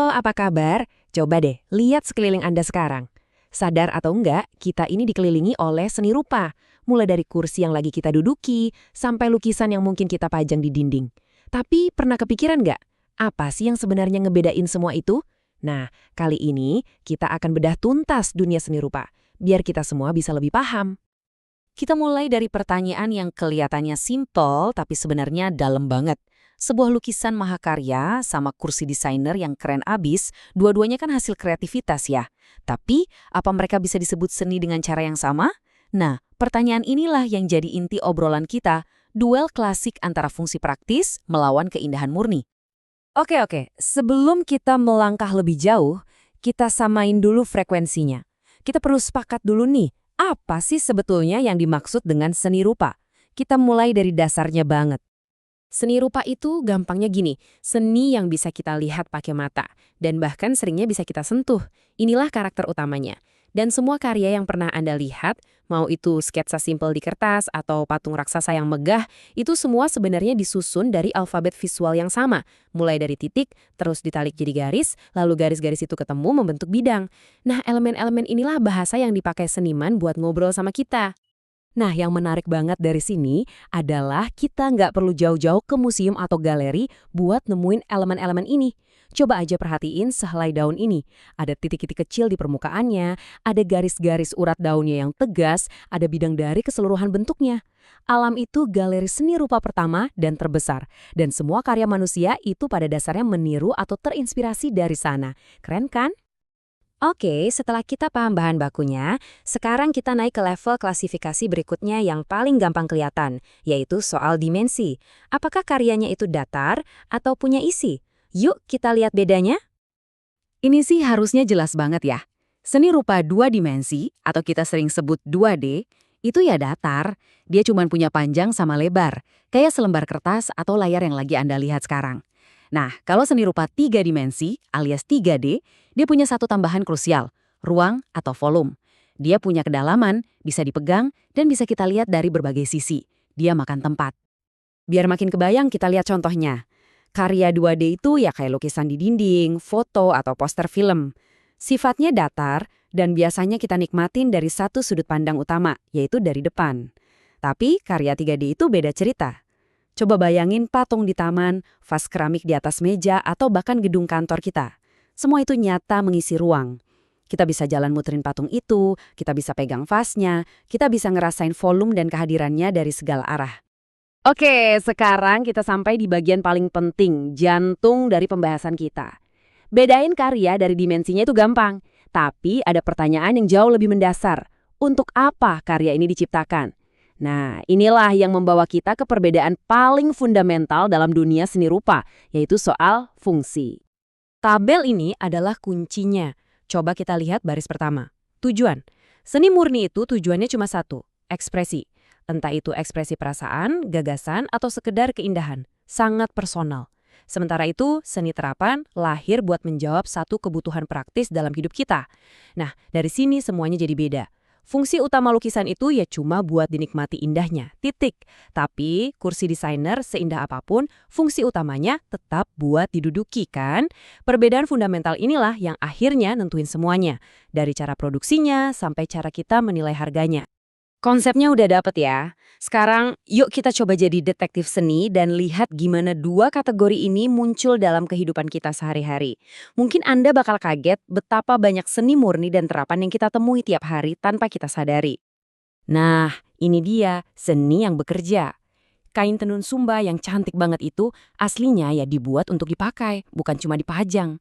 Halo, apa kabar? Coba deh, lihat sekeliling Anda sekarang. Sadar atau enggak, kita ini dikelilingi oleh seni rupa. Mulai dari kursi yang lagi kita duduki, sampai lukisan yang mungkin kita pajang di dinding. Tapi pernah kepikiran nggak? Apa sih yang sebenarnya ngebedain semua itu? Nah, kali ini kita akan bedah tuntas dunia seni rupa, biar kita semua bisa lebih paham. Kita mulai dari pertanyaan yang kelihatannya simpel tapi sebenarnya dalam banget. Sebuah lukisan mahakarya sama kursi desainer yang keren abis, dua-duanya kan hasil kreativitas ya. Tapi, apa mereka bisa disebut seni dengan cara yang sama? Nah, pertanyaan inilah yang jadi inti obrolan kita, duel klasik antara fungsi praktis melawan keindahan murni. Oke, sebelum kita melangkah lebih jauh, kita samain dulu frekuensinya. Kita perlu sepakat dulu nih, apa sih sebetulnya yang dimaksud dengan seni rupa? Kita mulai dari dasarnya banget. Seni rupa itu gampangnya gini, seni yang bisa kita lihat pakai mata, dan bahkan seringnya bisa kita sentuh. Inilah karakter utamanya. Dan semua karya yang pernah Anda lihat, mau itu sketsa simpel di kertas atau patung raksasa yang megah, itu semua sebenarnya disusun dari alfabet visual yang sama. Mulai dari titik, terus ditalik jadi garis, lalu garis-garis itu ketemu membentuk bidang. Nah, elemen-elemen inilah bahasa yang dipakai seniman buat ngobrol sama kita. Nah, yang menarik banget dari sini adalah kita nggak perlu jauh-jauh ke museum atau galeri buat nemuin elemen-elemen ini. Coba aja perhatiin sehelai daun ini. Ada titik-titik kecil di permukaannya, ada garis-garis urat daunnya yang tegas, ada bidang dari keseluruhan bentuknya. Alam itu galeri seni rupa pertama dan terbesar. Dan semua karya manusia itu pada dasarnya meniru atau terinspirasi dari sana. Keren kan? Oke, setelah kita paham bahan bakunya, sekarang kita naik ke level klasifikasi berikutnya yang paling gampang kelihatan, yaitu soal dimensi. Apakah karyanya itu datar atau punya isi? Yuk kita lihat bedanya. Ini sih harusnya jelas banget ya. Seni rupa dua dimensi, atau kita sering sebut 2D, itu ya datar. Dia cuma punya panjang sama lebar, kayak selembar kertas atau layar yang lagi Anda lihat sekarang. Nah, kalau seni rupa 3 dimensi, alias 3D, dia punya satu tambahan krusial, ruang atau volume. Dia punya kedalaman, bisa dipegang, dan bisa kita lihat dari berbagai sisi. Dia makan tempat. Biar makin kebayang kita lihat contohnya. Karya 2D itu ya kayak lukisan di dinding, foto, atau poster film. Sifatnya datar dan biasanya kita nikmatin dari satu sudut pandang utama, yaitu dari depan. Tapi karya 3D itu beda cerita. Coba bayangin patung di taman, vas keramik di atas meja, atau bahkan gedung kantor kita. Semua itu nyata mengisi ruang. Kita bisa jalan muterin patung itu, kita bisa pegang vasnya, kita bisa ngerasain volume dan kehadirannya dari segala arah. Oke, sekarang kita sampai di bagian paling penting, jantung dari pembahasan kita. Bedain karya dari dimensinya itu gampang, tapi ada pertanyaan yang jauh lebih mendasar. Untuk apa karya ini diciptakan? Nah, inilah yang membawa kita ke perbedaan paling fundamental dalam dunia seni rupa, yaitu soal fungsi. Tabel ini adalah kuncinya. Coba kita lihat baris pertama. Tujuan. Seni murni itu tujuannya cuma satu, ekspresi. Entah itu ekspresi perasaan, gagasan, atau sekedar keindahan. Sangat personal. Sementara itu, seni terapan lahir buat menjawab satu kebutuhan praktis dalam hidup kita. Nah, dari sini semuanya jadi beda. Fungsi utama lukisan itu ya cuma buat dinikmati indahnya, titik. Tapi kursi desainer seindah apapun, fungsi utamanya tetap buat diduduki kan? Perbedaan fundamental inilah yang akhirnya nentuin semuanya. Dari cara produksinya sampai cara kita menilai harganya. Konsepnya udah dapet ya. Sekarang yuk kita coba jadi detektif seni dan lihat gimana dua kategori ini muncul dalam kehidupan kita sehari-hari. Mungkin Anda bakal kaget betapa banyak seni murni dan terapan yang kita temui tiap hari tanpa kita sadari. Nah, ini dia seni yang bekerja. Kain tenun Sumba yang cantik banget itu aslinya ya dibuat untuk dipakai, bukan cuma dipajang.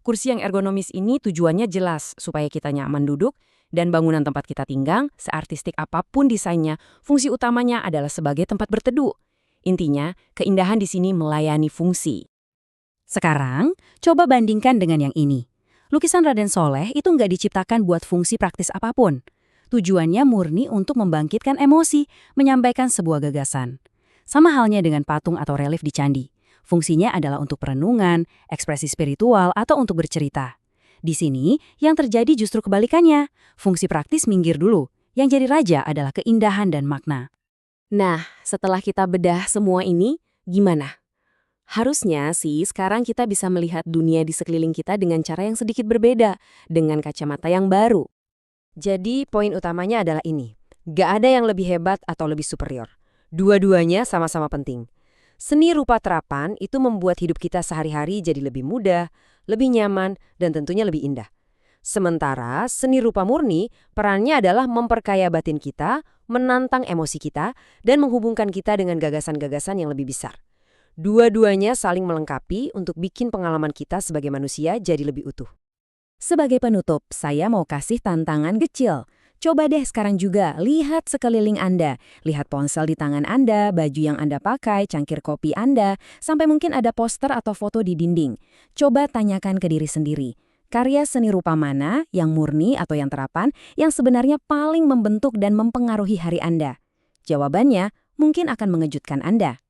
Kursi yang ergonomis ini tujuannya jelas supaya kita nyaman duduk, dan bangunan tempat kita tinggal, seartistik apapun desainnya, fungsi utamanya adalah sebagai tempat berteduh. Intinya, keindahan di sini melayani fungsi. Sekarang, coba bandingkan dengan yang ini. Lukisan Raden Soleh itu nggak diciptakan buat fungsi praktis apapun. Tujuannya murni untuk membangkitkan emosi, menyampaikan sebuah gagasan. Sama halnya dengan patung atau relief di candi. Fungsinya adalah untuk perenungan, ekspresi spiritual, atau untuk bercerita. Di sini, yang terjadi justru kebalikannya. Fungsi praktis minggir dulu. Yang jadi raja adalah keindahan dan makna. Nah, setelah kita bedah semua ini, gimana? Harusnya sih sekarang kita bisa melihat dunia di sekeliling kita dengan cara yang sedikit berbeda, dengan kacamata yang baru. Jadi poin utamanya adalah ini. Gak ada yang lebih hebat atau lebih superior. Dua-duanya sama-sama penting. Seni rupa terapan itu membuat hidup kita sehari-hari jadi lebih mudah, lebih nyaman, dan tentunya lebih indah. Sementara seni rupa murni perannya adalah memperkaya batin kita, menantang emosi kita, dan menghubungkan kita dengan gagasan-gagasan yang lebih besar. Dua-duanya saling melengkapi untuk bikin pengalaman kita sebagai manusia jadi lebih utuh. Sebagai penutup, saya mau kasih tantangan kecil. Coba deh sekarang juga lihat sekeliling Anda. Lihat ponsel di tangan Anda, baju yang Anda pakai, cangkir kopi Anda, sampai mungkin ada poster atau foto di dinding. Coba tanyakan ke diri sendiri. Karya seni rupa mana, yang murni atau yang terapan, yang sebenarnya paling membentuk dan mempengaruhi hari Anda? Jawabannya mungkin akan mengejutkan Anda.